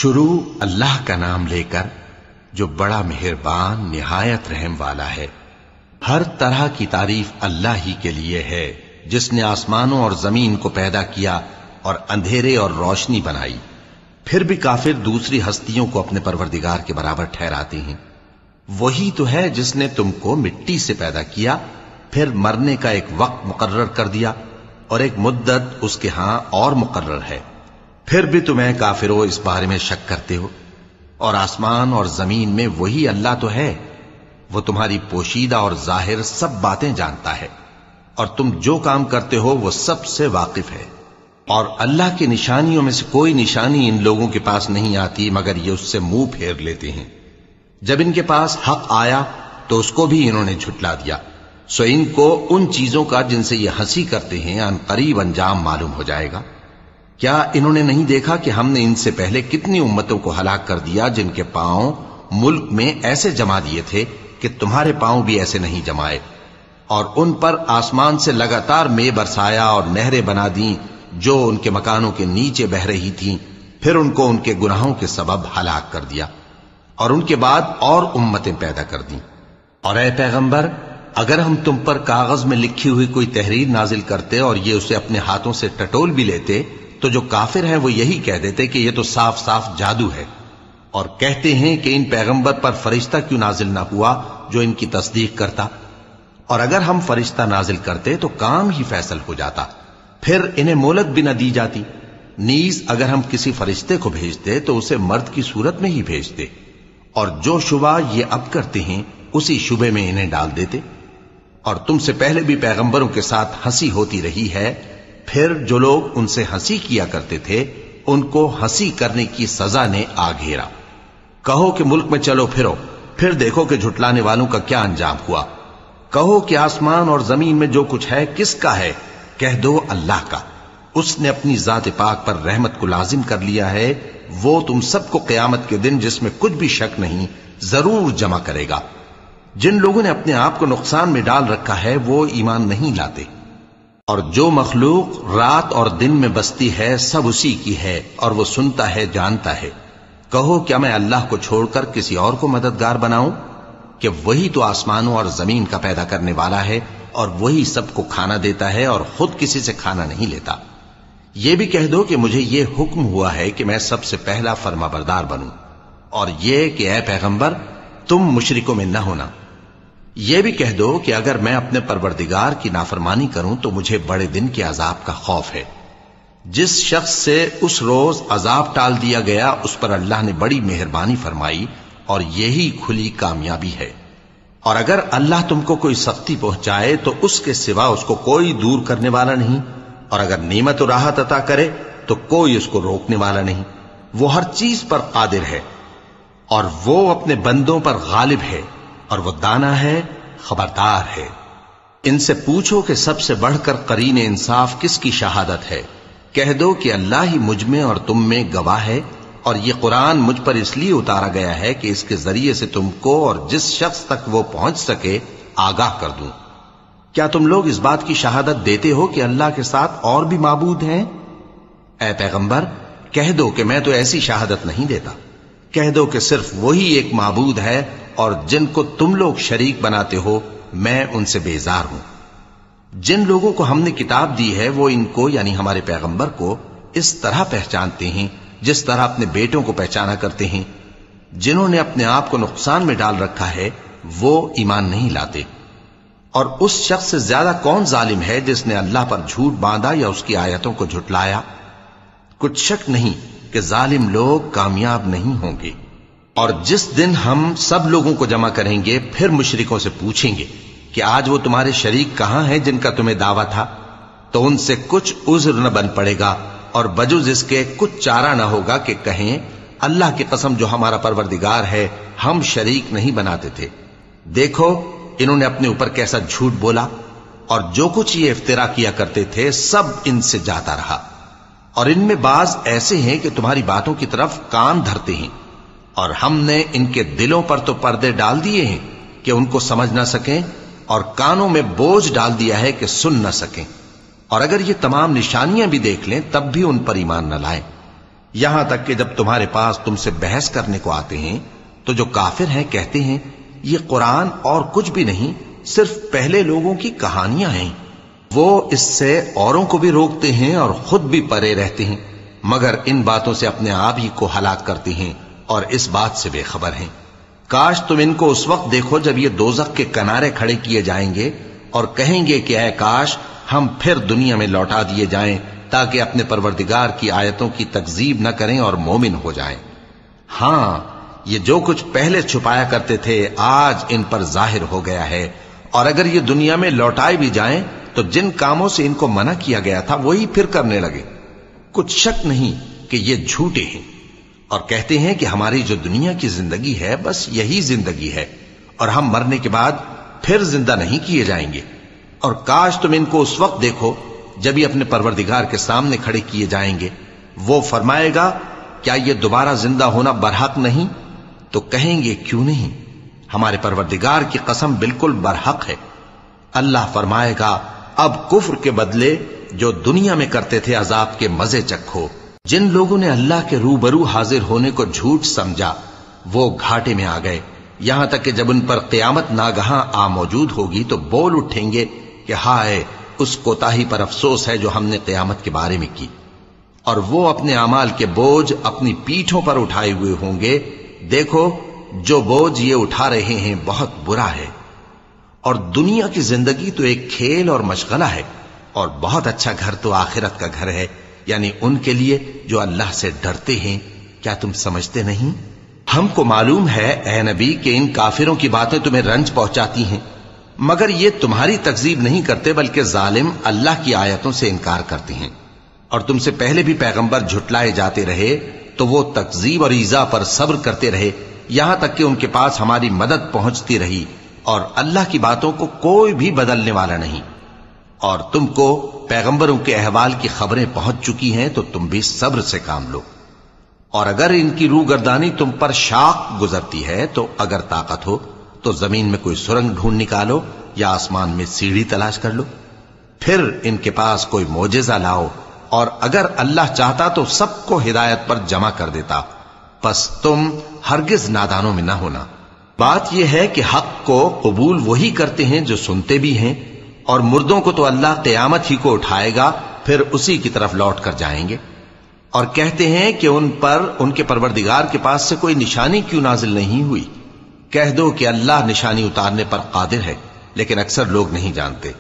شروع اللہ کا نام لے کر جو بڑا مہربان نہایت رحم والا ہے۔ ہر طرح کی تعریف اللہ ہی کے لیے ہے جس نے آسمانوں اور زمین کو پیدا کیا اور اندھیرے اور روشنی بنائی۔ پھر بھی کافر دوسری ہستیوں کو اپنے پروردگار کے برابر ٹھہراتے ہیں۔ وہی تو ہے جس نے تم کو مٹی سے پیدا کیا، پھر مرنے کا ایک وقت مقرر کر دیا اور ایک مدت اس کے ہاں اور مقرر ہے۔ پھر بھی تمہیں کافروں اس بارے میں شک کرتے ہو، اور آسمان اور زمین میں وہی اللہ تو ہے، وہ تمہاری پوشیدہ اور ظاہر سب باتیں جانتا ہے، اور تم جو کام کرتے ہو وہ سب سے واقف ہے۔ اور اللہ کی نشانیوں میں سے کوئی نشانی ان لوگوں کے پاس نہیں آتی مگر یہ اس سے منہ پھیر لیتے ہیں۔ جب ان کے پاس حق آیا تو اس کو بھی انہوں نے جھٹلا دیا، سو ان کو ان چیزوں کا جن سے یہ ہنسی کرتے ہیں ان قریب انجام معلوم ہو جائے گا۔ کیا انہوں نے نہیں دیکھا کہ ہم نے ان سے پہلے کتنی امتوں کو ہلاک کر دیا جن کے پاؤں ملک میں ایسے جما دیے تھے کہ تمہارے پاؤں بھی ایسے نہیں جمائے، اور ان پر آسمان سے لگاتار مے برسایا اور نہریں بنا دیں جو ان کے مکانوں کے نیچے بہ رہی تھیں، پھر ان کو ان کے گناہوں کے سبب ہلاک کر دیا، اور ان کے بعد اور امتیں پیدا کر دیں۔ اور اے پیغمبر، اگر ہم تم پر کاغذ میں لکھی ہوئی کوئی تحریر نازل کرتے اور یہ اسے اپنے ہاتھوں سے ٹٹول بھی لیتے تو جو کافر ہیں وہ یہی کہہ دیتے کہ یہ تو صاف صاف جادو ہے، اور کہتے ہیں کہ ان پیغمبر پر فرشتہ کیوں نازل نہ ہوا جو ان کی تصدیق کرتا، اور اگر ہم فرشتہ نازل کرتے تو کام ہی فیصل ہو جاتا، پھر انہیں مہلت بھی نہ دی جاتی۔ نیز اگر ہم کسی فرشتے کو بھیجتے تو اسے مرد کی صورت میں ہی بھیجتے، اور جو شبہ یہ اب کرتے ہیں اسی شبے میں انہیں ڈال دیتے۔ اور تم سے پہلے بھی پیغمبروں کے ساتھ ہنسی ہوتی رہی ہے، پھر جو لوگ ان سے ہنسی کیا کرتے تھے ان کو ہنسی کرنے کی سزا نے آ گھیرا۔ کہو کہ ملک میں چلو پھرو، پھر دیکھو کہ جھٹلانے والوں کا کیا انجام ہوا۔ کہو کہ آسمان اور زمین میں جو کچھ ہے کس کا ہے؟ کہہ دو اللہ کا۔ اس نے اپنی ذات پاک پر رحمت کو لازم کر لیا ہے، وہ تم سب کو قیامت کے دن جس میں کچھ بھی شک نہیں ضرور جمع کرے گا۔ جن لوگوں نے اپنے آپ کو نقصان میں ڈال رکھا ہے وہ ایمان نہیں لاتے، اور جو مخلوق رات اور دن میں بستی ہے سب اسی کی ہے، اور وہ سنتا ہے جانتا ہے۔ کہو کیا میں اللہ کو چھوڑ کر کسی اور کو مددگار بناؤں؟ کہ وہی تو آسمانوں اور زمین کا پیدا کرنے والا ہے، اور وہی سب کو کھانا دیتا ہے اور خود کسی سے کھانا نہیں لیتا۔ یہ بھی کہہ دو کہ مجھے یہ حکم ہوا ہے کہ میں سب سے پہلا فرما بردار بنوں، اور یہ کہ اے پیغمبر تم مشرکوں میں نہ ہونا۔ یہ بھی کہہ دو کہ اگر میں اپنے پروردگار کی نافرمانی کروں تو مجھے بڑے دن کے عذاب کا خوف ہے۔ جس شخص سے اس روز عذاب ٹال دیا گیا اس پر اللہ نے بڑی مہربانی فرمائی، اور یہی کھلی کامیابی ہے۔ اور اگر اللہ تم کو کوئی سختی پہنچائے تو اس کے سوا اس کو کوئی دور کرنے والا نہیں، اور اگر نعمت و راحت عطا کرے تو کوئی اس کو روکنے والا نہیں۔ وہ ہر چیز پر قادر ہے، اور وہ اپنے بندوں پر غالب ہے، اور وہ دانا ہے، خبردار ہے۔ ان سے پوچھو کہ سب سے بڑھ کر قرین انصاف کس کی شہادت ہے؟ کہہ دو کہ اللہ ہی مجھ میں اور تم میں گواہ ہے، اور یہ قرآن مجھ پر اس لیے اتارا گیا ہے کہ اس کے ذریعے سے تم کو اور جس شخص تک وہ پہنچ سکے آگاہ کر دوں۔ کیا تم لوگ اس بات کی شہادت دیتے ہو کہ اللہ کے ساتھ اور بھی معبود ہیں؟ اے پیغمبر کہہ دو کہ میں تو ایسی شہادت نہیں دیتا۔ کہہ دو کہ صرف وہی ایک معبود ہے، اور جن کو تم لوگ شریک بناتے ہو میں ان سے بیزار ہوں۔ جن لوگوں کو ہم نے کتاب دی ہے وہ ان کو یعنی ہمارے پیغمبر کو اس طرح پہچانتے ہیں جس طرح اپنے بیٹوں کو پہچانا کرتے ہیں۔ جنہوں نے اپنے آپ کو نقصان میں ڈال رکھا ہے وہ ایمان نہیں لاتے۔ اور اس شخص سے زیادہ کون ظالم ہے جس نے اللہ پر جھوٹ باندھا یا اس کی آیتوں کو جھٹلایا؟ کچھ شک نہیں کہ ظالم لوگ کامیاب نہیں ہوں گے۔ اور جس دن ہم سب لوگوں کو جمع کریں گے پھر مشرکوں سے پوچھیں گے کہ آج وہ تمہارے شریک کہاں ہیں جن کا تمہیں دعویٰ تھا، تو ان سے کچھ عذر نہ بن پڑے گا، اور بجز اس کے کچھ چارہ نہ ہوگا کہ کہیں اللہ کی قسم جو ہمارا پروردگار ہے ہم شریک نہیں بناتے تھے۔ دیکھو انہوں نے اپنے اوپر کیسا جھوٹ بولا، اور جو کچھ یہ افترا کیا کرتے تھے سب ان سے جاتا رہا۔ اور ان میں بعض ایسے ہیں کہ تمہاری باتوں کی طرف کان دھرتے ہیں، اور ہم نے ان کے دلوں پر تو پردے ڈال دیے ہیں کہ ان کو سمجھ نہ سکیں، اور کانوں میں بوجھ ڈال دیا ہے کہ سن نہ سکیں، اور اگر یہ تمام نشانیاں بھی دیکھ لیں تب بھی ان پر ایمان نہ لائیں۔ یہاں تک کہ جب تمہارے پاس تم سے بحث کرنے کو آتے ہیں تو جو کافر ہیں کہتے ہیں یہ قرآن اور کچھ بھی نہیں، صرف پہلے لوگوں کی کہانیاں ہیں۔ وہ اس سے اوروں کو بھی روکتے ہیں اور خود بھی پرے رہتے ہیں، مگر ان باتوں سے اپنے آپ ہی کو ہلاک کرتے ہیں اور اس بات سے بے خبر ہیں۔ کاش تم ان کو اس وقت دیکھو جب یہ دوزخ کے کنارے کھڑے کیے جائیں گے اور کہیں گے کہ اے کاش ہم پھر دنیا میں لوٹا دیے جائیں تاکہ اپنے پروردگار کی آیتوں کی تکذیب نہ کریں اور مومن ہو جائیں۔ ہاں، یہ جو کچھ پہلے چھپایا کرتے تھے آج ان پر ظاہر ہو گیا ہے، اور اگر یہ دنیا میں لوٹائے بھی جائیں تو جن کاموں سے ان کو منع کیا گیا تھا وہی پھر کرنے لگے۔ کچھ شک نہیں کہ یہ جھوٹے ہیں، اور کہتے ہیں کہ ہماری جو دنیا کی زندگی ہے بس یہی زندگی ہے، اور ہم مرنے کے بعد پھر زندہ نہیں کیے جائیں گے۔ اور کاش تم ان کو اس وقت دیکھو جب یہ اپنے پروردگار کے سامنے کھڑے کیے جائیں گے، وہ فرمائے گا کیا یہ دوبارہ زندہ ہونا برحق نہیں؟ تو کہیں گے کیوں نہیں، ہمارے پروردگار کی قسم بالکل برحق ہے۔ اللہ فرمائے گا اب کفر کے بدلے جو دنیا میں کرتے تھے عذاب کے مزے چکھو۔ جن لوگوں نے اللہ کے روبرو حاضر ہونے کو جھوٹ سمجھا وہ گھاٹے میں آ گئے، یہاں تک کہ جب ان پر قیامت ناگہاں آ موجود ہوگی تو بول اٹھیں گے کہ ہائے اس کوتاہی پر افسوس ہے جو ہم نے قیامت کے بارے میں کی، اور وہ اپنے اعمال کے بوجھ اپنی پیٹھوں پر اٹھائے ہوئے ہوں گے۔ دیکھو جو بوجھ یہ اٹھا رہے ہیں بہت برا ہے، اور دنیا کی زندگی تو ایک کھیل اور مشغلہ ہے، اور بہت اچھا گھر تو آخرت کا گھر ہے، یعنی ان کے لیے جو اللہ سے ڈرتے ہیں۔ کیا تم سمجھتے نہیں؟ ہم کو معلوم ہے اے نبی کہ ان کافروں کی باتیں تمہیں رنج پہنچاتی ہیں، مگر یہ تمہاری تکذیب نہیں کرتے بلکہ ظالم اللہ کی آیتوں سے انکار کرتے ہیں۔ اور تم سے پہلے بھی پیغمبر جھٹلائے جاتے رہے تو وہ تکذیب اور ایذا پر صبر کرتے رہے، یہاں تک کہ ان کے پاس ہماری مدد پہنچتی رہی، اور اللہ کی باتوں کو کوئی بھی بدلنے والا نہیں۔ اور تم کو پیغمبروں کے احوال کی خبریں پہنچ چکی ہیں تو تم بھی صبر سے کام لو۔ اور اگر ان کی روگردانی تم پر شاق گزرتی ہے تو اگر طاقت ہو تو زمین میں کوئی سرنگ ڈھونڈ نکالو یا آسمان میں سیڑھی تلاش کر لو، پھر ان کے پاس کوئی معجزہ لاؤ، اور اگر اللہ چاہتا تو سب کو ہدایت پر جمع کر دیتا، پس تم ہرگز نادانوں میں نہ ہونا۔ بات یہ ہے کہ حق کو قبول وہی کرتے ہیں جو سنتے بھی ہیں، اور مردوں کو تو اللہ قیامت ہی کو اٹھائے گا، پھر اسی کی طرف لوٹ کر جائیں گے۔ اور کہتے ہیں کہ ان پر ان کے پروردگار کے پاس سے کوئی نشانی کیوں نازل نہیں ہوئی؟ کہہ دو کہ اللہ نشانی اتارنے پر قادر ہے، لیکن اکثر لوگ نہیں جانتے۔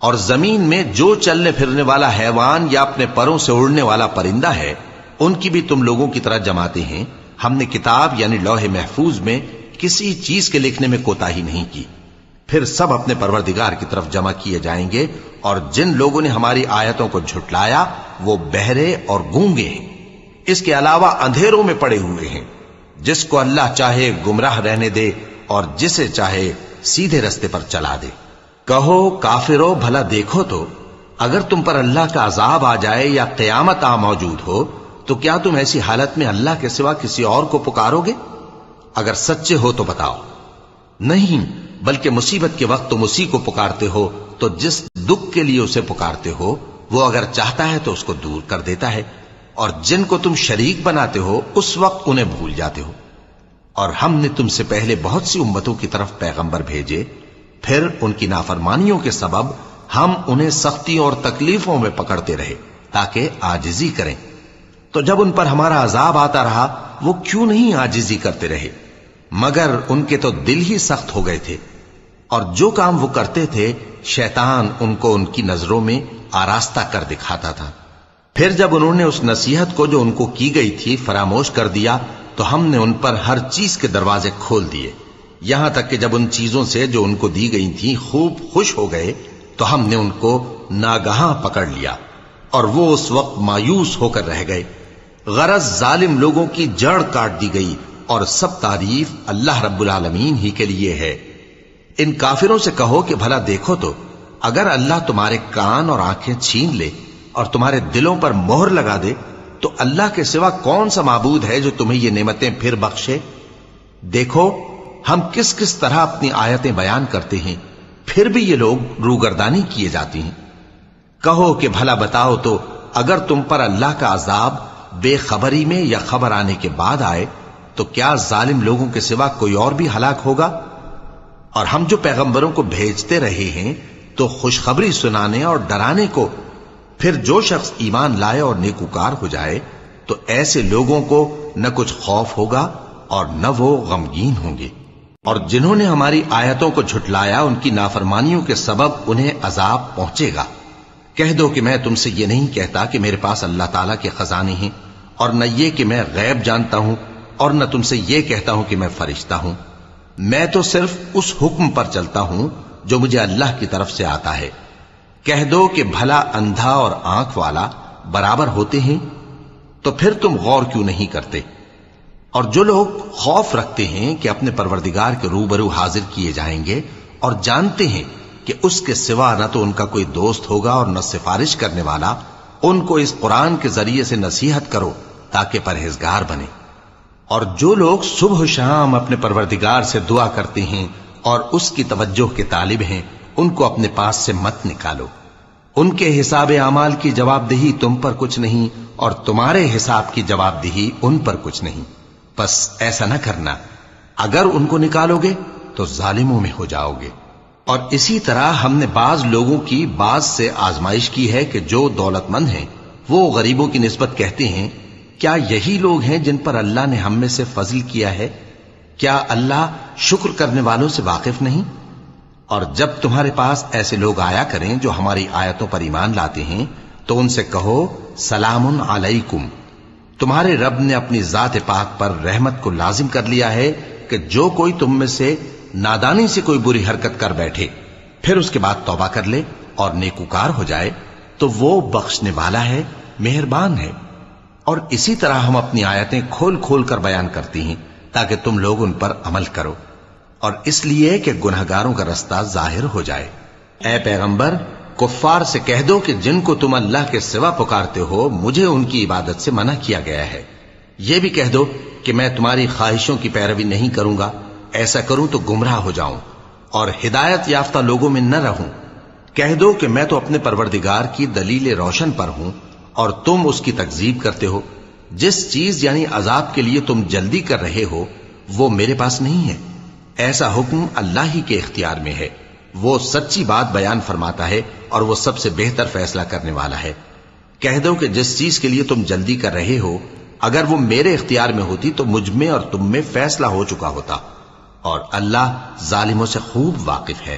اور زمین میں جو چلنے پھرنے والا حیوان یا اپنے پروں سے اڑنے والا پرندہ ہے ان کی بھی تم لوگوں کی طرح جماتے ہیں۔ ہم نے کتاب یعنی لوح محفوظ میں کسی چیز کے لکھنے میں کوتاہی نہیں کی، پھر سب اپنے پروردگار کی طرف جمع کیے جائیں گے۔ اور جن لوگوں نے ہماری آیتوں کو جھٹلایا وہ بہرے اور گونگے ہیں، اس کے علاوہ اندھیروں میں پڑے ہوئے ہیں۔ جس کو اللہ چاہے گمراہ رہنے دے اور جسے چاہے سیدھے رستے پر چلا دے۔ کہو کافرو بھلا دیکھو تو اگر تم پر اللہ کا عذاب آ جائے یا قیامت آ موجود ہو تو کیا تم ایسی حالت میں اللہ کے سوا کسی اور کو پکارو گے؟ اگر سچے ہو تو بتاؤ۔ نہیں، بلکہ مصیبت کے وقت تم اسی کو پکارتے ہو، تو جس دکھ کے لیے اسے پکارتے ہو وہ اگر چاہتا ہے تو اس کو دور کر دیتا ہے، اور جن کو تم شریک بناتے ہو اس وقت انہیں بھول جاتے ہو۔ اور ہم نے تم سے پہلے بہت سی امتوں کی طرف پیغمبر بھیجے، پھر ان کی نافرمانیوں کے سبب ہم انہیں سختیوں اور تکلیفوں میں پکڑتے رہے تاکہ عاجزی کریں۔ تو جب ان پر ہمارا عذاب آتا رہا وہ کیوں نہیں عاجزی کرتے رہے، مگر ان کے تو دل ہی سخت ہو گئے تھے، اور جو کام وہ کرتے تھے شیطان ان کو ان کی نظروں میں آراستہ کر دکھاتا تھا۔ پھر جب انہوں نے اس نصیحت کو جو ان کو کی گئی تھی فراموش کر دیا تو ہم نے ان پر ہر چیز کے دروازے کھول دیے، یہاں تک کہ جب ان چیزوں سے جو ان کو دی گئی تھیں خوب خوش ہو گئے تو ہم نے ان کو ناگہاں پکڑ لیا، اور وہ اس وقت مایوس ہو کر رہ گئے۔ غرض ظالم لوگوں کی جڑ کاٹ دی گئی، اور سب تعریف اللہ رب العالمین ہی کے لیے ہے۔ ان کافروں سے کہو کہ بھلا دیکھو تو اگر اللہ تمہارے کان اور آنکھیں چھین لے اور تمہارے دلوں پر مہر لگا دے تو اللہ کے سوا کون سا معبود ہے جو تمہیں یہ نعمتیں پھر بخشے؟ دیکھو ہم کس کس طرح اپنی آیتیں بیان کرتے ہیں، پھر بھی یہ لوگ روگردانی کیے جاتے ہیں۔ کہو کہ بھلا بتاؤ تو اگر تم پر اللہ کا عذاب بے خبری میں یا خبر آنے کے بعد آئے تو کیا ظالم لوگوں کے سوا کوئی اور بھی ہلاک ہوگا؟ اور ہم جو پیغمبروں کو بھیجتے رہے ہیں تو خوشخبری سنانے اور ڈرانے کو، پھر جو شخص ایمان لائے اور نیکوکار ہو جائے تو ایسے لوگوں کو نہ کچھ خوف ہوگا اور نہ وہ غمگین ہوں گے۔ اور جنہوں نے ہماری آیتوں کو جھٹلایا ان کی نافرمانیوں کے سبب انہیں عذاب پہنچے گا۔ کہہ دو کہ میں تم سے یہ نہیں کہتا کہ میرے پاس اللہ تعالیٰ کے خزانے ہیں، اور نہ یہ کہ میں غیب جانتا ہوں، اور نہ تم سے یہ کہتا ہوں کہ میں فرشتہ ہوں۔ میں تو صرف اس حکم پر چلتا ہوں جو مجھے اللہ کی طرف سے آتا ہے۔ کہہ دو کہ بھلا اندھا اور آنکھ والا برابر ہوتے ہیں؟ تو پھر تم غور کیوں نہیں کرتے؟ اور جو لوگ خوف رکھتے ہیں کہ اپنے پروردگار کے روبرو حاضر کیے جائیں گے اور جانتے ہیں کہ اس کے سوا نہ تو ان کا کوئی دوست ہوگا اور نہ سفارش کرنے والا، ان کو اس قرآن کے ذریعے سے نصیحت کرو تاکہ پرہیزگار بنے۔ اور جو لوگ صبح و شام اپنے پروردگار سے دعا کرتے ہیں اور اس کی توجہ کے طالب ہیں، ان کو اپنے پاس سے مت نکالو۔ ان کے حساب اعمال کی جواب دہی تم پر کچھ نہیں، اور تمہارے حساب کی جواب دہی ان پر کچھ نہیں۔ بس ایسا نہ کرنا، اگر ان کو نکالو گے تو ظالموں میں ہو جاؤ گے۔ اور اسی طرح ہم نے بعض لوگوں کی بعض سے آزمائش کی ہے کہ جو دولت مند ہیں وہ غریبوں کی نسبت کہتے ہیں کیا یہی لوگ ہیں جن پر اللہ نے ہم میں سے فضل کیا ہے؟ کیا اللہ شکر کرنے والوں سے واقف نہیں؟ اور جب تمہارے پاس ایسے لوگ آیا کریں جو ہماری آیتوں پر ایمان لاتے ہیں تو ان سے کہو سلام علیکم، تمہارے رب نے اپنی ذات پاک پر رحمت کو لازم کر لیا ہے کہ جو کوئی تم میں سے نادانی سے کوئی بری حرکت کر بیٹھے پھر اس کے بعد توبہ کر لے اور نیکوکار ہو جائے تو وہ بخشنے والا ہے، مہربان ہے۔ اور اسی طرح ہم اپنی آیتیں کھول کھول کر بیان کرتی ہیں تاکہ تم لوگ ان پر عمل کرو، اور اس لیے کہ گنہگاروں کا رستہ ظاہر ہو جائے۔ اے پیغمبر، کفار سے کہہ دو کہ جن کو تم اللہ کے سوا پکارتے ہو مجھے ان کی عبادت سے منع کیا گیا ہے۔ یہ بھی کہہ دو کہ میں تمہاری خواہشوں کی پیروی نہیں کروں گا، ایسا کروں تو گمراہ ہو جاؤں اور ہدایت یافتہ لوگوں میں نہ رہوں۔ کہہ دو کہ میں تو اپنے پروردگار کی دلیل روشن پر ہوں اور تم اس کی تکذیب کرتے ہو۔ جس چیز یعنی عذاب کے لیے تم جلدی کر رہے ہو وہ میرے پاس نہیں ہے، ایسا حکم اللہ ہی کے اختیار میں ہے۔ وہ سچی بات بیان فرماتا ہے اور وہ سب سے بہتر فیصلہ کرنے والا ہے۔ کہہ دو کہ جس چیز کے لیے تم جلدی کر رہے ہو اگر وہ میرے اختیار میں ہوتی تو مجھ میں اور تم میں فیصلہ ہو چکا ہوتا، اور اللہ ظالموں سے خوب واقف ہے۔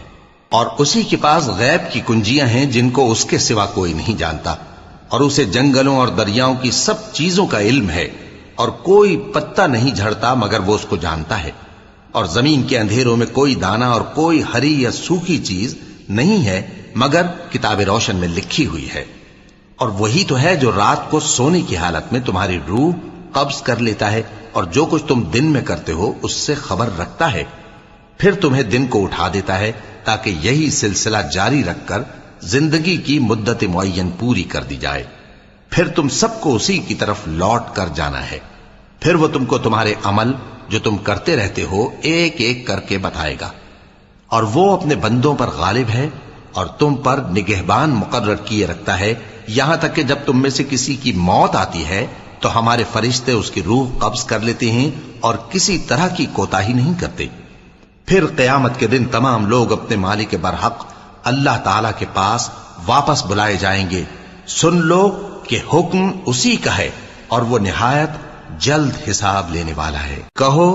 اور اسی کے پاس غیب کی کنجیاں ہیں جن کو اس کے سوا کوئی نہیں جانتا، اور اسے جنگلوں اور دریاؤں کی سب چیزوں کا علم ہے، اور کوئی پتا نہیں جھڑتا مگر وہ اس کو جانتا ہے، اور زمین کے اندھیروں میں کوئی دانہ اور کوئی ہری یا سوکھی چیز نہیں ہے مگر کتاب روشن میں لکھی ہوئی ہے۔ اور وہی تو ہے جو رات کو سونے کی حالت میں تمہاری روح قبض کر لیتا ہے اور جو کچھ تم دن میں کرتے ہو اس سے خبر رکھتا ہے، پھر تمہیں دن کو اٹھا دیتا ہے تاکہ یہی سلسلہ جاری رکھ کر زندگی کی مدت معین پوری کر دی جائے، پھر تم سب کو اسی کی طرف لوٹ کر جانا ہے۔ پھر وہ تم کو تمہارے عمل جو تم کرتے رہتے ہو ایک ایک کر کے بتائے گا، اور وہ اپنے بندوں پر غالب ہے اور تم پر نگہبان مقرر کیے رکھتا ہے، یہاں تک کہ جب تم میں سے کسی کی موت آتی ہے تو ہمارے فرشتے اس کی روح قبض کر لیتے ہیں اور کسی طرح کی کوتاہی نہیں کرتے۔ پھر قیامت کے دن تمام لوگ اپنے مالک برحق اللہ تعالی کے پاس واپس بلائے جائیں گے۔ سن لو کہ حکم اسی کا ہے اور وہ نہایت جلد حساب لینے والا ہے۔ کہو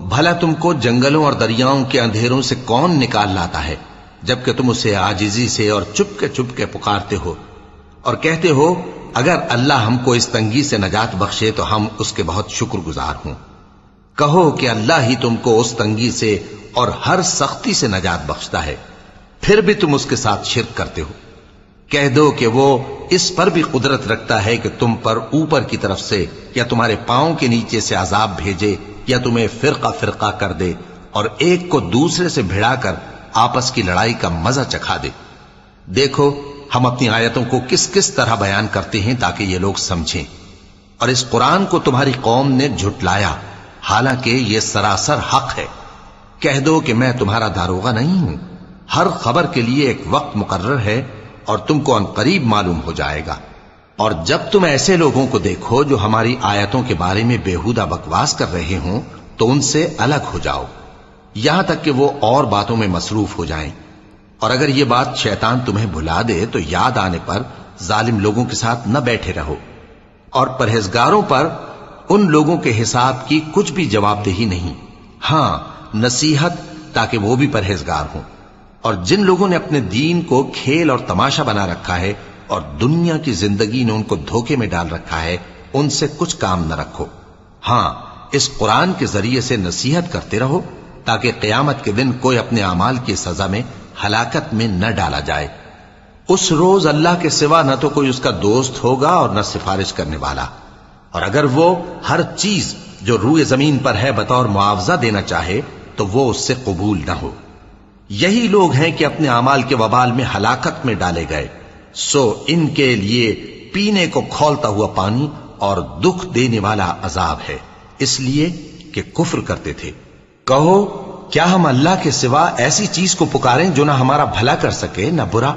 بھلا تم کو جنگلوں اور دریاؤں کے اندھیروں سے کون نکال لاتا ہے جبکہ تم اسے عاجزی سے اور چپ کے پکارتے ہو اور کہتے ہو اگر اللہ ہم کو اس تنگی سے نجات بخشے تو ہم اس کے بہت شکر گزار ہوں۔ کہو کہ اللہ ہی تم کو اس تنگی سے اور ہر سختی سے نجات بخشتا ہے، پھر بھی تم اس کے ساتھ شرک کرتے ہو۔ کہہ دو کہ وہ اس پر بھی قدرت رکھتا ہے کہ تم پر اوپر کی طرف سے یا تمہارے پاؤں کے نیچے سے عذاب بھیجے یا تمہیں فرقہ فرقہ کر دے اور ایک کو دوسرے سے بھڑا کر آپس کی لڑائی کا مزہ چکھا دے۔ دیکھو ہم اپنی آیتوں کو کس کس طرح بیان کرتے ہیں تاکہ یہ لوگ سمجھیں، اور اس قرآن کو تمہاری قوم نے جھٹلایا حالانکہ یہ سراسر حق ہے۔ کہہ دو کہ میں تمہارا داروغہ نہیں ہوں، ہر خبر کے لیے ایک وقت مقرر ہے اور تم کو عنقریب معلوم ہو جائے گا۔ اور جب تم ایسے لوگوں کو دیکھو جو ہماری آیتوں کے بارے میں بیہودہ بکواس کر رہے ہوں تو ان سے الگ ہو جاؤ، یہاں تک کہ وہ اور باتوں میں مصروف ہو جائیں۔ اور اگر یہ بات شیطان تمہیں بھلا دے تو یاد آنے پر ظالم لوگوں کے ساتھ نہ بیٹھے رہو، اور پرہیزگاروں پر ان لوگوں کے حساب کی کچھ بھی جواب دہی نہیں، ہاں نصیحت تاکہ وہ بھی پرہیزگار ہوں۔ اور جن لوگوں نے اپنے دین کو کھیل اور تماشا بنا رکھا ہے اور دنیا کی زندگی نے ان کو دھوکے میں ڈال رکھا ہے، ان سے کچھ کام نہ رکھو، ہاں اس قرآن کے ذریعے سے نصیحت کرتے رہو تاکہ قیامت کے دن کوئی اپنے اعمال کی سزا میں ہلاکت میں نہ ڈالا جائے۔ اس روز اللہ کے سوا نہ تو کوئی اس کا دوست ہوگا اور نہ سفارش کرنے والا، اور اگر وہ ہر چیز جو روئے زمین پر ہے بطور معاوضہ دینا چاہے تو وہ اس سے قبول نہ ہو۔ یہی لوگ ہیں کہ اپنے اعمال کے وبال میں ہلاکت میں ڈالے گئے، سو ان کے لیے پینے کو کھولتا ہوا پانی اور دکھ دینے والا عذاب ہے، اس لیے کہ کفر کرتے تھے۔ کہو کیا ہم اللہ کے سوا ایسی چیز کو پکاریں جو نہ ہمارا بھلا کر سکے نہ برا؟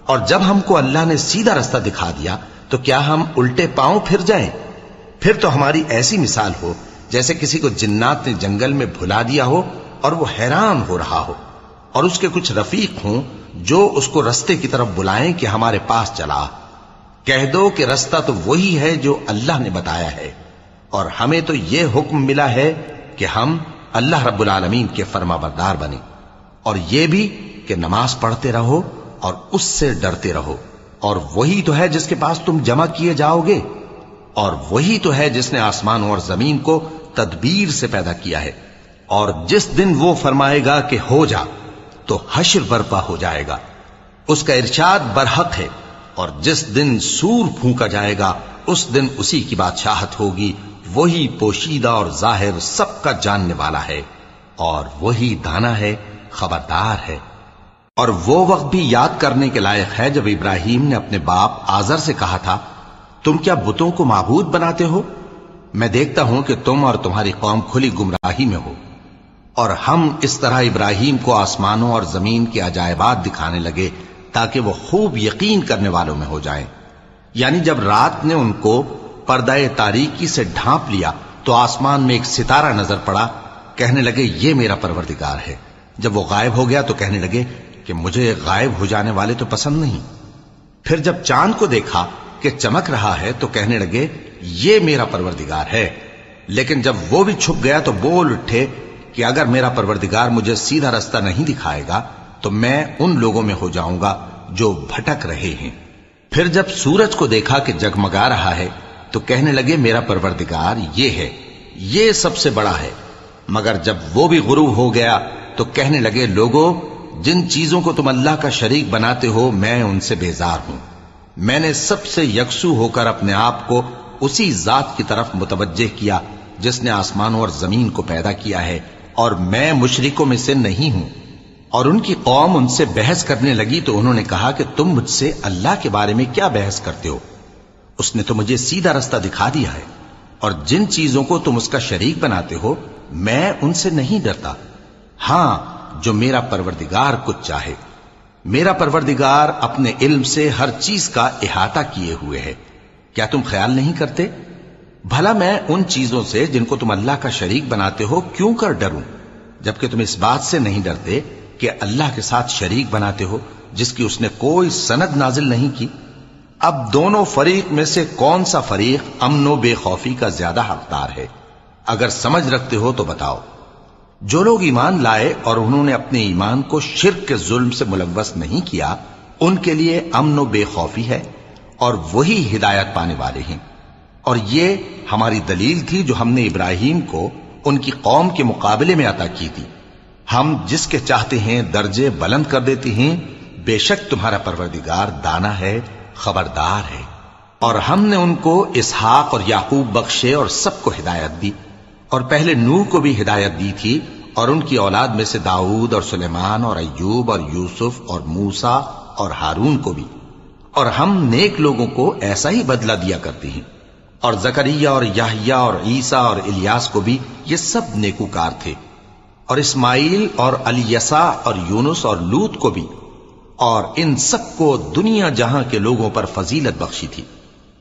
اور جب ہم کو اللہ نے سیدھا رستہ دکھا دیا تو کیا ہم الٹے پاؤں پھر جائیں؟ پھر تو ہماری ایسی مثال ہو جیسے کسی کو جنات نے جنگل میں بھلا دیا ہو اور وہ حیران ہو رہا ہو، اور اس کے کچھ رفیق ہوں جو اس کو رستے کی طرف بلائیں کہ ہمارے پاس چلا۔ کہہ دو کہ رستہ تو وہی ہے جو اللہ نے بتایا ہے، اور ہمیں تو یہ حکم ملا ہے کہ ہم اللہ رب العالمین کے فرما بردار بنیں، اور یہ بھی کہ نماز پڑھتے رہو اور اس سے ڈرتے رہو، اور وہی تو ہے جس کے پاس تم جمع کیے جاؤ گے، اور وہی تو ہے جس نے آسمان اور زمین کو تدبیر سے پیدا کیا ہے، اور جس دن وہ فرمائے گا کہ ہو جا تو حشر برپا ہو جائے گا، اس کا ارشاد برحق ہے، اور جس دن سور پھونکا جائے گا اس دن اسی کی بادشاہت ہوگی، وہی پوشیدہ اور ظاہر سب کا جاننے والا ہے، اور وہی دانا ہے، خبردار ہے۔ اور وہ وقت بھی یاد کرنے کے لائق ہے جب ابراہیم نے اپنے باپ آزر سے کہا تھا، تم کیا بتوں کو معبود بناتے ہو؟ میں دیکھتا ہوں کہ تم اور تمہاری قوم کھلی گمراہی میں ہو۔ اور ہم اس طرح ابراہیم کو آسمانوں اور زمین کے عجائبات دکھانے لگے تاکہ وہ خوب یقین کرنے والوں میں ہو جائیں۔ یعنی جب رات نے ان کو پردہ تاریکی سے ڈھانپ لیا تو آسمان میں ایک ستارہ نظر پڑا، کہنے لگے یہ میرا پروردگار ہے۔ جب وہ غائب ہو گیا تو کہنے لگے کہ مجھے غائب ہو جانے والے تو پسند نہیں۔ پھر جب چاند کو دیکھا کہ چمک رہا ہے تو کہنے لگے یہ میرا پروردگار ہے۔ لیکن جب وہ بھی چھپ گیا تو بول اٹھے کہ اگر میرا پروردگار مجھے سیدھا رستہ نہیں دکھائے گا تو میں ان لوگوں میں ہو جاؤں گا جو بھٹک رہے ہیں۔ پھر جب سورج کو دیکھا کہ جگمگا رہا ہے تو کہنے لگے میرا پروردگار یہ ہے، یہ سب سے بڑا ہے۔ مگر جب وہ بھی غروب ہو گیا تو کہنے لگے لوگو، جن چیزوں کو تم اللہ کا شریک بناتے ہو میں ان سے بیزار ہوں۔ میں نے سب سے یکسو ہو کر اپنے آپ کو اسی ذات کی طرف متوجہ کیا جس نے آسمانوں اور زمین کو پیدا کیا ہے، اور میں مشرکوں میں سے نہیں ہوں۔ اور ان کی قوم ان سے بحث کرنے لگی تو انہوں نے کہا کہ تم مجھ سے اللہ کے بارے میں کیا بحث کرتے ہو؟ اس نے تو مجھے سیدھا رستہ دکھا دیا ہے، اور جن چیزوں کو تم اس کا شریک بناتے ہو میں ان سے نہیں ڈرتا، ہاں جو میرا پروردگار کچھ چاہے۔ میرا پروردگار اپنے علم سے ہر چیز کا احاطہ کیے ہوئے ہے۔ کیا تم خیال نہیں کرتے؟ بھلا میں ان چیزوں سے جن کو تم اللہ کا شریک بناتے ہو کیوں کر ڈروں، جبکہ تم اس بات سے نہیں ڈرتے کہ اللہ کے ساتھ شریک بناتے ہو جس کی اس نے کوئی سند نازل نہیں کی۔ اب دونوں فریق میں سے کون سا فریق امن و بے خوفی کا زیادہ حقدار ہے؟ اگر سمجھ رکھتے ہو تو بتاؤ۔ جو لوگ ایمان لائے اور انہوں نے اپنے ایمان کو شرک کے ظلم سے ملوث نہیں کیا، ان کے لیے امن و بے خوفی ہے، اور وہی ہدایت پانے والے ہیں۔ اور یہ ہماری دلیل تھی جو ہم نے ابراہیم کو ان کی قوم کے مقابلے میں عطا کی تھی۔ ہم جس کے چاہتے ہیں درجے بلند کر دیتے ہیں، بے شک تمہارا پروردگار دانا ہے، خبردار ہے۔ اور ہم نے ان کو اسحاق اور یعقوب بخشے اور سب کو ہدایت دی، اور پہلے نوح کو بھی ہدایت دی تھی، اور ان کی اولاد میں سے داؤد اور سلیمان اور ایوب اور یوسف اور موسیٰ اور ہارون کو بھی۔ اور ہم نیک لوگوں کو ایسا ہی بدلہ دیا کرتے ہیں۔ اور زکریا اور یحییٰ اور عیسیٰ اور الیاس کو بھی، یہ سب نیکوکار تھے۔ اور اسماعیل اور الیسع اور یونس اور لوط کو بھی، اور ان سب کو دنیا جہاں کے لوگوں پر فضیلت بخشی تھی۔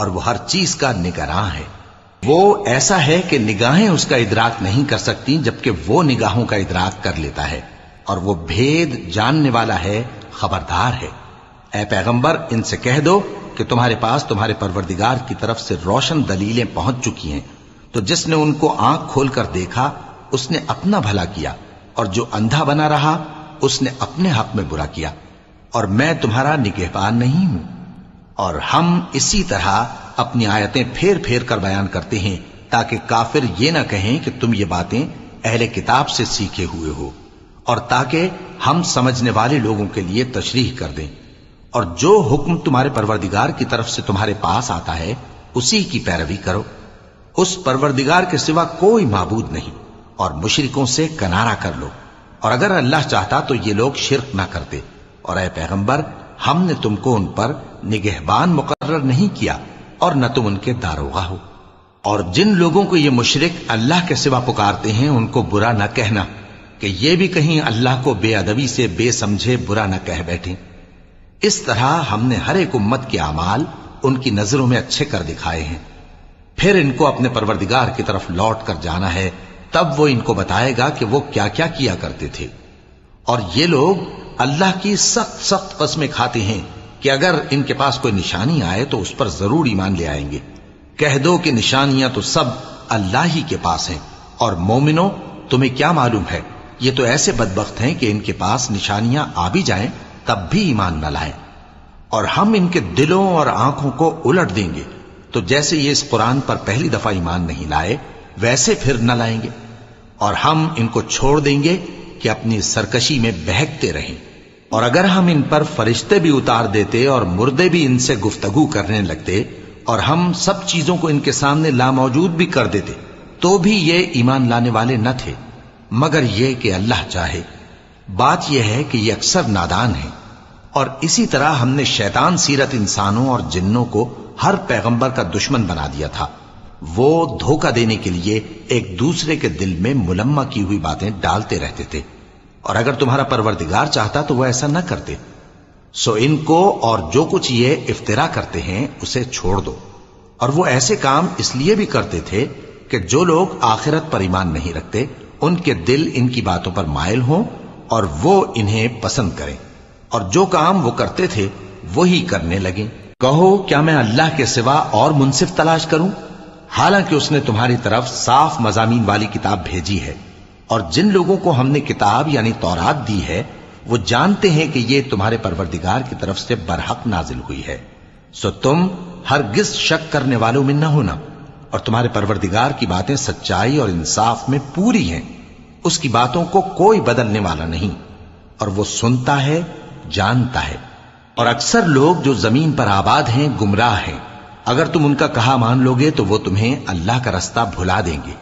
اور وہ ہر چیز کا نگراں ہے۔ وہ ایسا ہے کہ نگاہیں اس کا ادراک نہیں کر سکتی، جبکہ وہ نگاہوں کا ادراک کر لیتا ہے، اور وہ بھید جاننے والا ہے، خبردار ہے۔ اے پیغمبر، ان سے کہہ دو کہ تمہارے پاس تمہارے پروردگار کی طرف سے روشن دلیلیں پہنچ چکی ہیں، تو جس نے ان کو آنکھ کھول کر دیکھا اس نے اپنا بھلا کیا، اور جو اندھا بنا رہا اس نے اپنے حق میں برا کیا، اور میں تمہارا نگہبان نہیں ہوں۔ اور ہم اسی طرح اپنی آیتیں پھیر پھیر کر بیان کرتے ہیں تاکہ کافر یہ نہ کہیں کہ تم یہ باتیں اہل کتاب سے سیکھے ہوئے ہو، اور تاکہ ہم سمجھنے والے لوگوں کے لیے تشریح کر دیں۔ اور جو حکم تمہارے پروردگار کی طرف سے تمہارے پاس آتا ہے اسی کی پیروی کرو، اس پروردگار کے سوا کوئی معبود نہیں، اور مشرکوں سے کنارہ کر لو، اور اگر اللہ چاہتا تو یہ لوگ شرک نہ کرتے۔ اور اے پیغمبر، ہم نے تم کو ان پر نگہبان مقرر نہیں کیا، اور نہ تم ان کے داروغہ ہو۔ اور جن لوگوں کو یہ مشرک اللہ کے سوا پکارتے ہیں ان کو برا نہ کہنا، کہ یہ بھی کہیں اللہ کو بے ادبی سے بے سمجھے برا نہ کہہ بیٹھیں۔ اس طرح ہم نے ہر ایک امت کے اعمال ان کی نظروں میں اچھے کر دکھائے ہیں، پھر ان کو اپنے پروردگار کی طرف لوٹ کر جانا ہے، تب وہ ان کو بتائے گا کہ وہ کیا کیا کیا کرتے تھے۔ اور یہ لوگ اللہ کی سخت سخت قسمیں کھاتے ہیں کہ اگر ان کے پاس کوئی نشانی آئے تو اس پر ضرور ایمان لے آئیں گے۔ کہہ دو کہ نشانیاں تو سب اللہ ہی کے پاس ہیں، اور مومنوں تمہیں کیا معلوم ہے، یہ تو ایسے بدبخت ہیں کہ ان کے پاس نشانیاں آ بھی جائیں تب بھی ایمان نہ لائیں۔ اور ہم ان کے دلوں اور آنکھوں کو الٹ دیں گے، تو جیسے یہ اس قرآن پر پہلی دفعہ ایمان نہیں لائے ویسے پھر نہ لائیں گے، اور ہم ان کو چھوڑ دیں گے کہ اپنی سرکشی میں بہکتے رہیں۔ اور اگر ہم ان پر فرشتے بھی اتار دیتے اور مردے بھی ان سے گفتگو کرنے لگتے، اور ہم سب چیزوں کو ان کے سامنے لاموجود بھی کر دیتے، تو بھی یہ ایمان لانے والے نہ تھے، مگر یہ کہ اللہ چاہے۔ بات یہ ہے کہ یہ اکثر نادان ہیں۔ اور اسی طرح ہم نے شیطان سیرت انسانوں اور جنوں کو ہر پیغمبر کا دشمن بنا دیا تھا، وہ دھوکہ دینے کے لیے ایک دوسرے کے دل میں ملمہ کی ہوئی باتیں ڈالتے رہتے تھے، اور اگر تمہارا پروردگار چاہتا تو وہ ایسا نہ کرتے۔ سو ان کو اور جو کچھ یہ افترا کرتے ہیں اسے چھوڑ دو۔ اور وہ ایسے کام اس لیے بھی کرتے تھے کہ جو لوگ آخرت پر ایمان نہیں رکھتے ان کے دل ان کی باتوں پر مائل ہوں اور وہ انہیں پسند کریں، اور جو کام وہ کرتے تھے وہی کرنے لگیں۔ کہو کیا میں اللہ کے سوا اور منصف تلاش کروں، حالانکہ اس نے تمہاری طرف صاف مضامین والی کتاب بھیجی ہے، اور جن لوگوں کو ہم نے کتاب یعنی تورات دی ہے وہ جانتے ہیں کہ یہ تمہارے پروردگار کی طرف سے برحق نازل ہوئی ہے، سو تم ہرگز شک کرنے والوں میں نہ ہونا، اور تمہارے پروردگار کی باتیں سچائی اور انصاف میں پوری ہیں، اس کی باتوں کو کوئی بدلنے والا نہیں، اور وہ سنتا ہے، جانتا ہے۔ اور اکثر لوگ جو زمین پر آباد ہیں گمراہ ہیں، اگر تم ان کا کہا مان لوگے تو وہ تمہیں اللہ کا رستہ بھلا دیں گے۔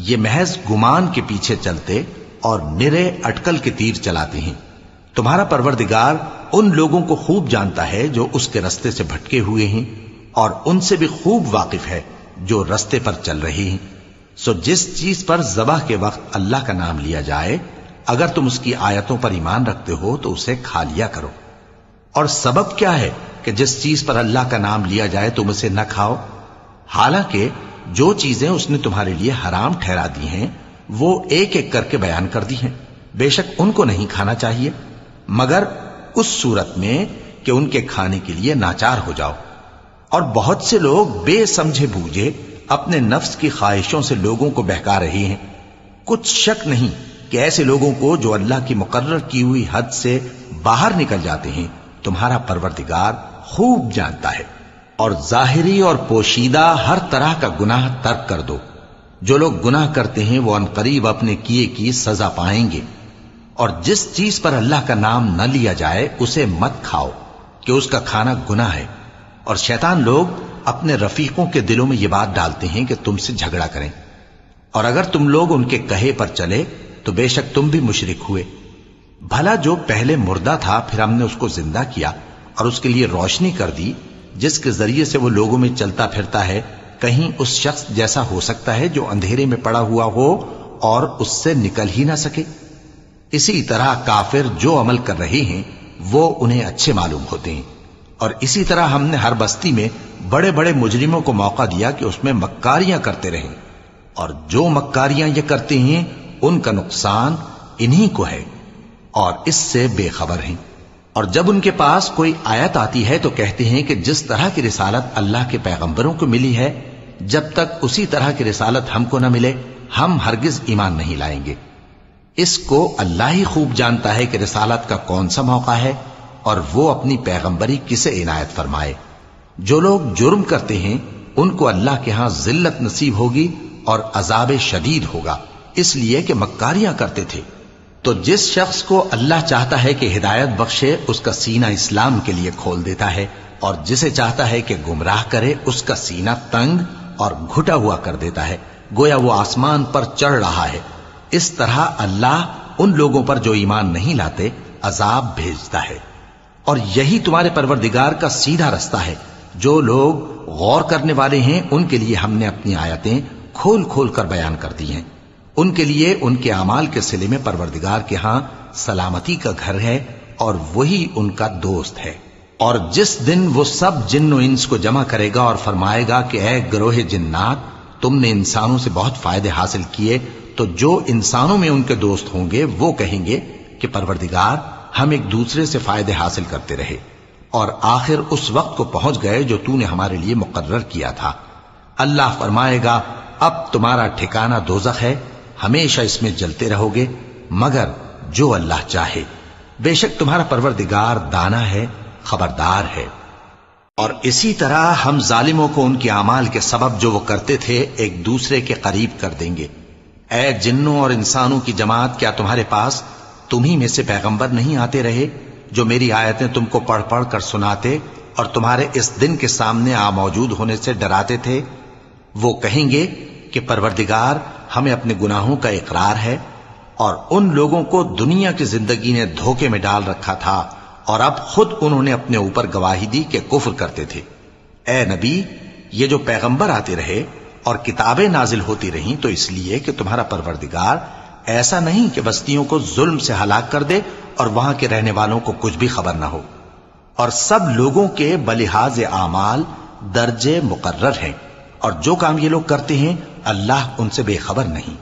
یہ محض گمان کے پیچھے چلتے اور نرے اٹکل کے تیر چلاتے ہیں۔ تمہارا پروردگار ان لوگوں کو خوب جانتا ہے جو اس کے رستے سے بھٹکے ہوئے ہیں، اور ان سے بھی خوب واقف ہے جو رستے پر چل رہے ہیں۔ سو جس چیز پر ذبح کے وقت اللہ کا نام لیا جائے، اگر تم اس کی آیتوں پر ایمان رکھتے ہو تو اسے کھا لیا کرو۔ اور سبب کیا ہے کہ جس چیز پر اللہ کا نام لیا جائے تم اسے نہ کھاؤ، حالانکہ جو چیزیں اس نے تمہارے لیے حرام ٹھہرا دی ہیں وہ ایک ایک کر کے بیان کر دی ہیں، بے شک ان کو نہیں کھانا چاہیے مگر اس صورت میں کہ ان کے کھانے کے لیے ناچار ہو جاؤ۔ اور بہت سے لوگ بے سمجھے بوجھے اپنے نفس کی خواہشوں سے لوگوں کو بہکا رہے ہیں۔ کچھ شک نہیں کہ ایسے لوگوں کو جو اللہ کی مقرر کی ہوئی حد سے باہر نکل جاتے ہیں تمہارا پروردگار خوب جانتا ہے۔ اور ظاہری اور پوشیدہ ہر طرح کا گناہ ترک کر دو۔ جو لوگ گناہ کرتے ہیں وہ عنقریب اپنے کیے کی سزا پائیں گے۔ اور جس چیز پر اللہ کا نام نہ لیا جائے اسے مت کھاؤ کہ اس کا کھانا گناہ ہے۔ اور شیطان لوگ اپنے رفیقوں کے دلوں میں یہ بات ڈالتے ہیں کہ تم سے جھگڑا کریں، اور اگر تم لوگ ان کے کہے پر چلے تو بے شک تم بھی مشرک ہوئے۔ بھلا جو پہلے مردہ تھا پھر ہم نے اس کو زندہ کیا اور اس کے لیے روشنی کر دی جس کے ذریعے سے وہ لوگوں میں چلتا پھرتا ہے، کہیں اس شخص جیسا ہو سکتا ہے جو اندھیرے میں پڑا ہوا ہو اور اس سے نکل ہی نہ سکے؟ اسی طرح کافر جو عمل کر رہے ہیں وہ انہیں اچھے معلوم ہوتے ہیں، اور اسی طرح ہم نے ہر بستی میں بڑے بڑے مجرموں کو موقع دیا کہ اس میں مکاریاں کرتے رہیں، اور جو مکاریاں یہ کرتے ہیں ان کا نقصان انہی کو ہے اور اس سے بے خبر ہیں۔ اور جب ان کے پاس کوئی آیت آتی ہے تو کہتے ہیں کہ جس طرح کی رسالت اللہ کے پیغمبروں کو ملی ہے، جب تک اسی طرح کی رسالت ہم کو نہ ملے ہم ہرگز ایمان نہیں لائیں گے۔ اس کو اللہ ہی خوب جانتا ہے کہ رسالت کا کون سا موقع ہے اور وہ اپنی پیغمبری کسے عنایت فرمائے۔ جو لوگ جرم کرتے ہیں ان کو اللہ کے ہاں ذلت نصیب ہوگی اور عذاب شدید ہوگا، اس لیے کہ مکاریاں کرتے تھے۔ تو جس شخص کو اللہ چاہتا ہے کہ ہدایت بخشے اس کا سینہ اسلام کے لیے کھول دیتا ہے، اور جسے چاہتا ہے کہ گمراہ کرے اس کا سینہ تنگ اور گھٹا ہوا کر دیتا ہے، گویا وہ آسمان پر چڑھ رہا ہے۔ اس طرح اللہ ان لوگوں پر جو ایمان نہیں لاتے عذاب بھیجتا ہے۔ اور یہی تمہارے پروردگار کا سیدھا رستہ ہے۔ جو لوگ غور کرنے والے ہیں ان کے لیے ہم نے اپنی آیتیں کھول کھول کر بیان کر دی ہیں۔ ان کے لیے ان کے اعمال کے صلے میں پروردگار کے ہاں سلامتی کا گھر ہے اور وہی ان کا دوست ہے۔ اور جس دن وہ سب جن و انس کو جمع کرے گا اور فرمائے گا کہ اے گروہ جنات، تم نے انسانوں سے بہت فائدے حاصل کیے، تو جو انسانوں میں ان کے دوست ہوں گے وہ کہیں گے کہ پروردگار ہم ایک دوسرے سے فائدے حاصل کرتے رہے اور آخر اس وقت کو پہنچ گئے جو تو نے ہمارے لیے مقرر کیا تھا۔ اللہ فرمائے گا اب تمہارا ٹھکانہ دوزخ ہے، ہمیشہ اس میں جلتے رہو گے مگر جو اللہ چاہے، بے شک تمہارا پروردگار دانا ہے، خبردار ہے۔ اور اسی طرح ہم ظالموں کو ان کے اعمال کے سبب جو وہ کرتے تھے ایک دوسرے کے قریب کر دیں گے۔ اے جنوں اور انسانوں کی جماعت، کیا تمہارے پاس تمہیں میں سے پیغمبر نہیں آتے رہے جو میری آیتیں تم کو پڑھ پڑھ کر سناتے اور تمہارے اس دن کے سامنے موجود ہونے سے ڈراتے تھے؟ وہ کہیں گے کہ پروردگار ہمیں اپنے گناہوں کا اقرار ہے، اور ان لوگوں کو دنیا کی زندگی نے دھوکے میں ڈال رکھا تھا اور اب خود انہوں نے اپنے اوپر گواہی دی کہ کفر کرتے تھے۔ اے نبی، یہ جو پیغمبر آتے رہے اور کتابیں نازل ہوتی رہیں تو اس لیے کہ تمہارا پروردگار ایسا نہیں کہ بستیوں کو ظلم سے ہلاک کر دے اور وہاں کے رہنے والوں کو کچھ بھی خبر نہ ہو، اور سب لوگوں کے بلحاظ اعمال درجے مقرر ہیں، اور جو کام یہ لوگ کرتے ہیں اللہ ان سے بے خبر نہیں۔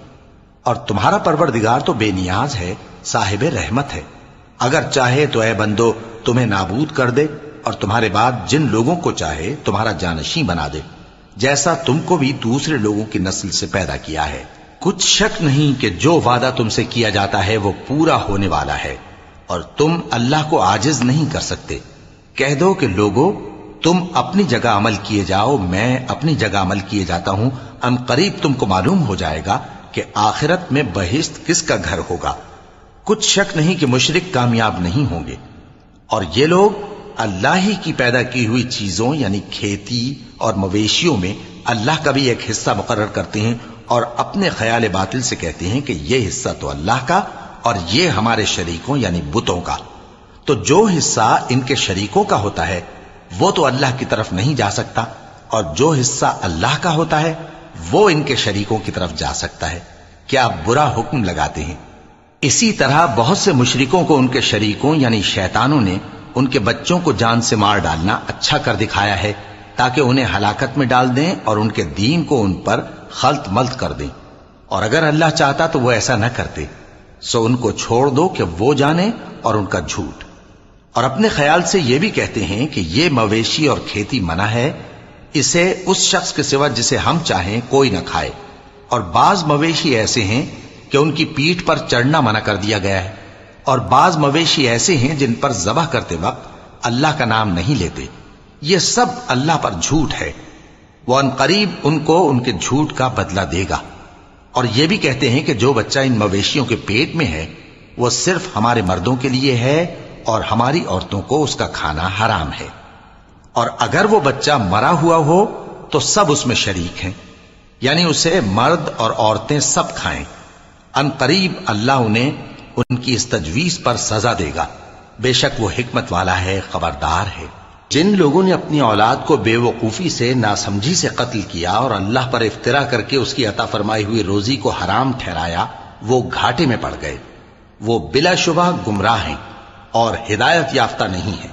اور تمہارا پروردگار تو بے نیاز ہے، صاحب رحمت ہے، اگر چاہے تو اے بندو تمہیں نابود کر دے اور تمہارے بعد جن لوگوں کو چاہے تمہارا جانشین بنا دے، جیسا تم کو بھی دوسرے لوگوں کی نسل سے پیدا کیا ہے۔ کچھ شک نہیں کہ جو وعدہ تم سے کیا جاتا ہے وہ پورا ہونے والا ہے، اور تم اللہ کو عاجز نہیں کر سکتے۔ کہہ دو کہ لوگو تم اپنی جگہ عمل کیے جاؤ، میں اپنی جگہ عمل کیے جاتا ہوں، ان قریب تم کو معلوم ہو جائے گا کہ آخرت میں بہشت کس کا گھر ہوگا۔ کچھ شک نہیں کہ مشرک کامیاب نہیں ہوں گے۔ اور یہ لوگ اللہ ہی کی پیدا کی ہوئی چیزوں یعنی کھیتی اور مویشیوں میں اللہ کا بھی ایک حصہ مقرر کرتے ہیں اور اپنے خیال باطل سے کہتے ہیں کہ یہ حصہ تو اللہ کا اور یہ ہمارے شریکوں یعنی بتوں کا۔ تو جو حصہ ان کے شریکوں کا ہوتا ہے وہ تو اللہ کی طرف نہیں جا سکتا، اور جو حصہ اللہ کا ہوتا ہے وہ ان کے شریکوں کی طرف جا سکتا ہے۔ کیا برا حکم لگاتے ہیں۔ اسی طرح بہت سے مشرکوں کو ان کے شریکوں یعنی شیطانوں نے ان کے بچوں کو جان سے مار ڈالنا اچھا کر دکھایا ہے تاکہ انہیں ہلاکت میں ڈال دیں اور ان کے دین کو ان پر خلط ملط کر دیں، اور اگر اللہ چاہتا تو وہ ایسا نہ کرتے۔ سو ان کو چھوڑ دو کہ وہ جانے اور ان کا جھوٹ۔ اور اپنے خیال سے یہ بھی کہتے ہیں کہ یہ مویشی اور کھیتی منع ہے، اسے اس شخص کے سوا جسے ہم چاہیں کوئی نہ کھائے، اور بعض مویشی ایسے ہیں کہ ان کی پیٹھ پر چڑھنا منع کر دیا گیا ہے، اور بعض مویشی ایسے ہیں جن پر ذبح کرتے وقت اللہ کا نام نہیں لیتے۔ یہ سب اللہ پر جھوٹ ہے، وہ ان قریب ان کو ان کے جھوٹ کا بدلہ دے گا۔ اور یہ بھی کہتے ہیں کہ جو بچہ ان مویشیوں کے پیٹ میں ہے وہ صرف ہمارے مردوں کے لیے ہے اور ہماری عورتوں کو اس کا کھانا حرام ہے، اور اگر وہ بچہ مرا ہوا ہو تو سب اس میں شریک ہیں، یعنی اسے مرد اور عورتیں سب کھائیں۔ ان قریب اللہ انہیں ان کی اس تجویز پر سزا دے گا، بے شک وہ حکمت والا ہے، خبردار ہے۔ جن لوگوں نے اپنی اولاد کو بے وقوفی سے ناسمجھی سے قتل کیا اور اللہ پر افترا کر کے اس کی عطا فرمائی ہوئی روزی کو حرام ٹھہرایا، وہ گھاٹے میں پڑ گئے، وہ بلا شبہ گمراہ ہیں اور ہدایت یافتہ نہیں ہیں۔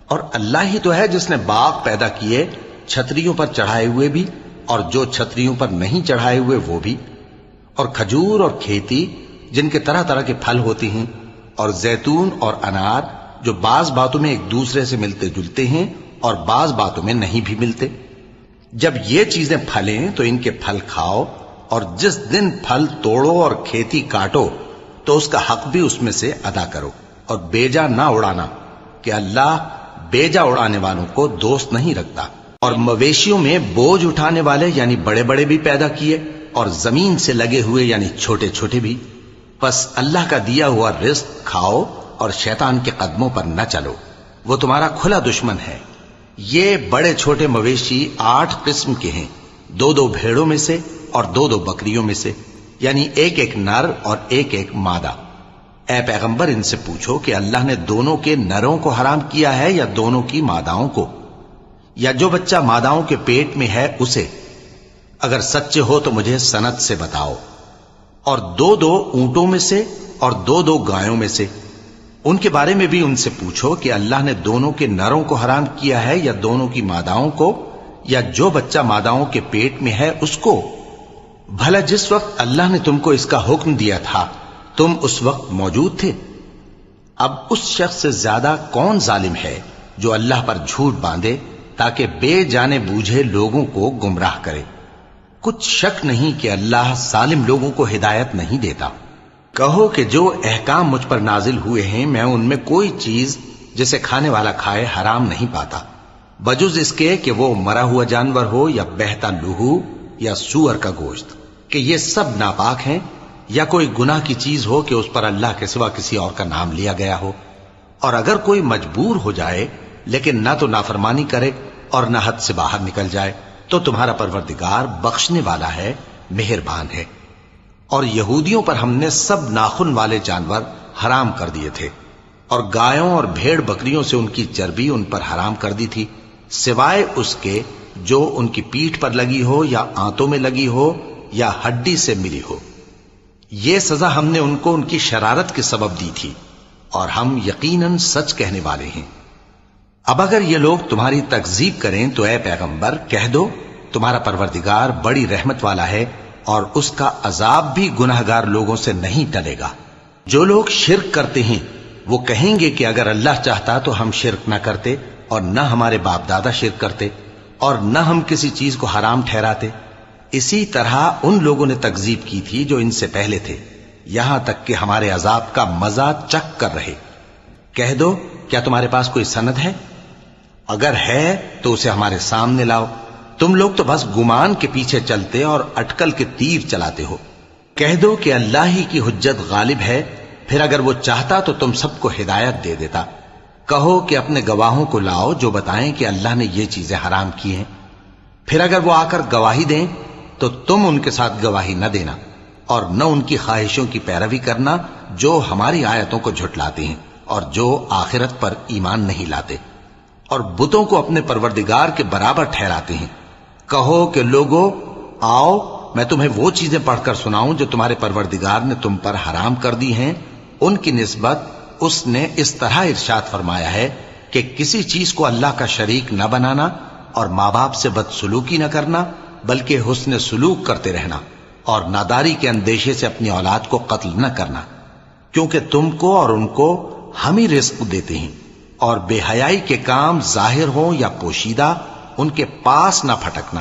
اور اللہ ہی تو ہے جس نے باغ پیدا کیے چھتریوں پر چڑھائے ہوئے بھی اور جو چھتریوں پر نہیں چڑھائے ہوئے وہ بھی، اور کھجور اور کھیتی جن کے طرح طرح کے پھل ہوتے ہیں، اور زیتون اور انار جو بعض باتوں میں ایک دوسرے سے ملتے جلتے ہیں اور بعض باتوں میں نہیں بھی ملتے۔ جب یہ چیزیں پھلیں تو ان کے پھل کھاؤ، اور جس دن پھل توڑو اور کھیتی کاٹو تو اس کا حق بھی اس میں سے ادا کرو، اور بیجا نہ اڑانا کہ اللہ بیجا اڑانے والوں کو دوست نہیں رکھتا۔ اور مویشیوں میں بوجھ اٹھانے والے یعنی بڑے بڑے بھی پیدا کیے، اور زمین سے لگے ہوئے یعنی چھوٹے چھوٹے بھی۔ پس اللہ کا دیا ہوا رزق کھاؤ اور شیطان کے قدموں پر نہ چلو، وہ تمہارا کھلا دشمن ہے۔ یہ بڑے چھوٹے مویشی 8 قسم کے ہیں، 2 بھیڑوں میں سے اور 2 بکریوں میں سے، یعنی ایک نر اور ایک مادہ۔ اے پیغمبر ان سے پوچھو کہ اللہ نے دونوں کے نروں کو حرام کیا ہے یا دونوں کی ماداؤں کو، یا جو بچہ ماداؤں کے پیٹ میں ہے اسے؟ اگر سچے ہو تو مجھے سند سے بتاؤ۔ اور 2 اونٹوں میں سے اور 2 گایوں میں سے، ان کے بارے میں بھی ان سے پوچھو کہ اللہ نے دونوں کے نروں کو حرام کیا ہے یا دونوں کی ماداؤں کو، یا جو بچہ ماداؤں کے پیٹ میں ہے اس کو؟ بھلا جس وقت اللہ نے تم کو اس کا حکم دیا تھا تم اس وقت موجود تھے؟ اب اس شخص سے زیادہ کون ظالم ہے جو اللہ پر جھوٹ باندھے تاکہ بے جانے بوجھے لوگوں کو گمراہ کرے؟ کچھ شک نہیں کہ اللہ ظالم لوگوں کو ہدایت نہیں دیتا۔ کہو کہ جو احکام مجھ پر نازل ہوئے ہیں میں ان میں کوئی چیز جسے کھانے والا کھائے حرام نہیں پاتا، بجز اس کے کہ وہ مرا ہوا جانور ہو یا بہتا لہو یا سور کا گوشت، کہ یہ سب ناپاک ہیں، یا کوئی گناہ کی چیز ہو کہ اس پر اللہ کے سوا کسی اور کا نام لیا گیا ہو۔ اور اگر کوئی مجبور ہو جائے لیکن نہ تو نافرمانی کرے اور نہ حد سے باہر نکل جائے تو تمہارا پروردگار بخشنے والا ہے، مہربان ہے۔ اور یہودیوں پر ہم نے سب ناخن والے جانور حرام کر دیے تھے، اور گایوں اور بھیڑ بکریوں سے ان کی چربی ان پر حرام کر دی تھی، سوائے اس کے جو ان کی پیٹھ پر لگی ہو یا آنتوں میں لگی ہو یا ہڈی سے ملی ہو۔ یہ سزا ہم نے ان کو ان کی شرارت کے سبب دی تھی، اور ہم یقیناً سچ کہنے والے ہیں۔ اب اگر یہ لوگ تمہاری تکذیب کریں تو اے پیغمبر کہہ دو تمہارا پروردگار بڑی رحمت والا ہے، اور اس کا عذاب بھی گناہگار لوگوں سے نہیں ٹلے گا۔ جو لوگ شرک کرتے ہیں وہ کہیں گے کہ اگر اللہ چاہتا تو ہم شرک نہ کرتے، اور نہ ہمارے باپ دادا شرک کرتے، اور نہ ہم کسی چیز کو حرام ٹھہراتے۔ اسی طرح ان لوگوں نے تکذیب کی تھی جو ان سے پہلے تھے، یہاں تک کہ ہمارے عذاب کا مزہ چکھ کر رہے۔ کہہ دو کیا تمہارے پاس کوئی سند ہے؟ اگر ہے تو اسے ہمارے سامنے لاؤ۔ تم لوگ تو بس گمان کے پیچھے چلتے اور اٹکل کے تیر چلاتے ہو۔ کہہ دو کہ اللہ ہی کی حجت غالب ہے، پھر اگر وہ چاہتا تو تم سب کو ہدایت دے دیتا۔ کہو کہ اپنے گواہوں کو لاؤ جو بتائیں کہ اللہ نے یہ چیزیں حرام کی ہیں، پھر اگر وہ آ کر گواہی دیں تو تم ان کے ساتھ گواہی نہ دینا، اور نہ ان کی خواہشوں کی پیروی کرنا جو ہماری آیتوں کو جھٹلاتے ہیں اور جو آخرت پر ایمان نہیں لاتے، اور بتوں کو اپنے پروردگار کے برابر ٹھہراتے ہیں۔ کہو کہ لوگو آؤ میں تمہیں وہ چیزیں پڑھ کر سناؤں جو تمہارے پروردگار نے تم پر حرام کر دی ہیں۔ ان کی نسبت اس نے اس طرح ارشاد فرمایا ہے کہ کسی چیز کو اللہ کا شریک نہ بنانا، اور ماں باپ سے بدسلوکی نہ کرنا بلکہ حسن سلوک کرتے رہنا، اور ناداری کے اندیشے سے اپنی اولاد کو قتل نہ کرنا، کیونکہ تم کو اور ان کو ہم ہی رزق دیتے ہیں۔ اور بے حیائی کے کام ظاہر ہوں یا پوشیدہ ان کے پاس نہ پھٹکنا،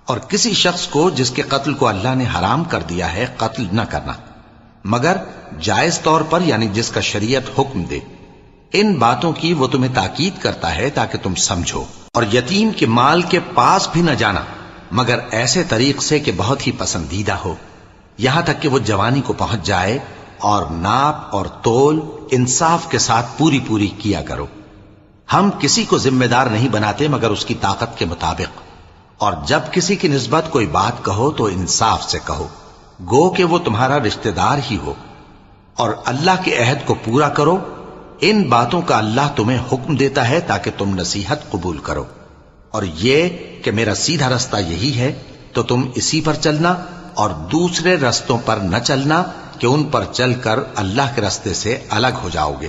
اور کسی شخص کو جس کے قتل کو اللہ نے حرام کر دیا ہے قتل نہ کرنا، مگر جائز طور پر یعنی جس کا شریعت حکم دے۔ ان باتوں کی وہ تمہیں تاکید کرتا ہے تاکہ تم سمجھو۔ اور یتیم کے مال کے پاس بھی نہ جانا مگر ایسے طریق سے کہ بہت ہی پسندیدہ ہو، یہاں تک کہ وہ جوانی کو پہنچ جائے، اور ناپ اور تول انصاف کے ساتھ پوری کیا کرو۔ ہم کسی کو ذمہ دار نہیں بناتے مگر اس کی طاقت کے مطابق، اور جب کسی کی نسبت کوئی بات کہو تو انصاف سے کہو، گو کہ وہ تمہارا رشتہ دار ہی ہو، اور اللہ کے عہد کو پورا کرو۔ ان باتوں کا اللہ تمہیں حکم دیتا ہے تاکہ تم نصیحت قبول کرو، اور یہ کہ میرا سیدھا رستہ یہی ہے تو تم اسی پر چلنا، اور دوسرے رستوں پر نہ چلنا کہ ان پر چل کر اللہ کے رستے سے الگ ہو جاؤ گے۔